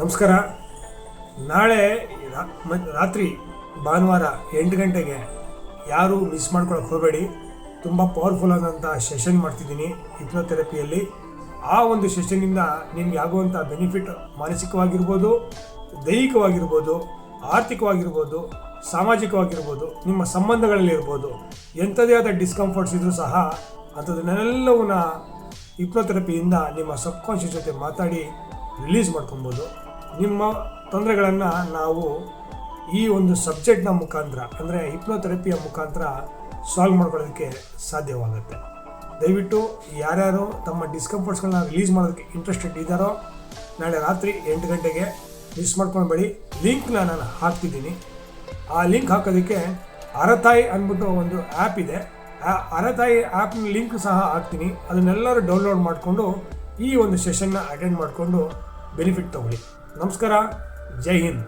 ನಮಸ್ಕಾರ. ನಾಳೆ ರಾತ್ರಿ ಭಾನುವಾರ 8 ಗಂಟೆಗೆ ಯಾರೂ ಮಿಸ್ ಮಾಡ್ಕೊಳಕ್ಕೆ ಹೋಗಬೇಡಿ. ತುಂಬ ಪವರ್ಫುಲ್ ಆದಂಥ ಸೆಷನ್ ಮಾಡ್ತಿದ್ದೀನಿ ಹಿಪ್ನೋಥೆರಪಿಯಲ್ಲಿ. ಆ ಒಂದು ಸೆಷನ್ನಿಂದ ನಿಮಗೆ ಆಗುವಂಥ ಬೆನಿಫಿಟ್ ಮಾನಸಿಕವಾಗಿರ್ಬೋದು, ದೈಹಿಕವಾಗಿರ್ಬೋದು, ಆರ್ಥಿಕವಾಗಿರ್ಬೋದು, ಸಾಮಾಜಿಕವಾಗಿರ್ಬೋದು, ನಿಮ್ಮ ಸಂಬಂಧಗಳಲ್ಲಿರ್ಬೋದು, ಎಂಥದೇ ಆದ ಡಿಸ್ಕಂಫರ್ಟ್ಸ್ ಇದ್ರೂ ಸಹ ಅಂಥದನ್ನೆಲ್ಲವನ್ನ ಹಿಪ್ನೋಥೆರಪಿಯಿಂದ ನಿಮ್ಮ ಸಬ್ಕಾನ್ಷಿಯಸ್ ಜೊತೆ ಮಾತಾಡಿ ರಿಲೀಸ್ ಮಾಡ್ಕೊಬೋದು. ನಿಮ್ಮ ತೊಂದರೆಗಳನ್ನು ನಾವು ಈ ಒಂದು ಸಬ್ಜೆಕ್ಟ್ನ ಮುಖಾಂತರ ಅಂದರೆ ಹಿಪ್ನೋಥೆರಪಿಯ ಮುಖಾಂತರ ಸಾಲ್ವ್ ಮಾಡ್ಕೊಳ್ಳೋದಕ್ಕೆ ಸಾಧ್ಯವಾಗುತ್ತೆ. ದಯವಿಟ್ಟು ಯಾರ್ಯಾರು ತಮ್ಮ ಡಿಸ್ಕಂಫರ್ಟ್ಸ್ಗಳನ್ನ ರಿಲೀಸ್ ಮಾಡೋದಕ್ಕೆ ಇಂಟ್ರೆಸ್ಟೆಡ್ ಇದ್ದಾರೋ ನಾಳೆ ರಾತ್ರಿ 8 ಗಂಟೆಗೆ ಮಿಸ್ ಮಾಡ್ಕೊಳ್ಬೇಡಿ. ಲಿಂಕ್ನ ನಾನು ಹಾಕ್ತಿದ್ದೀನಿ. ಆ ಲಿಂಕ್ ಹಾಕೋದಕ್ಕೆ ಅರತಾಯಿ ಅಂದ್ಬಿಟ್ಟು ಒಂದು ಆ್ಯಪ್ ಇದೆ. ಆ ಅರತಾಯಿ ಆ್ಯಪ್ನ ಲಿಂಕ್ ಸಹ ಹಾಕ್ತೀನಿ. ಅದನ್ನೆಲ್ಲರೂ ಡೌನ್ಲೋಡ್ ಮಾಡಿಕೊಂಡು ಈ ಒಂದು ಸೆಷನ್ನ ಅಟೆಂಡ್ ಮಾಡಿಕೊಂಡು ಬೆನಿಫಿಟ್ ತಗೊಳ್ಳಿ. ನಮಸ್ಕಾರ. ಜೈ ಹಿಂದ್.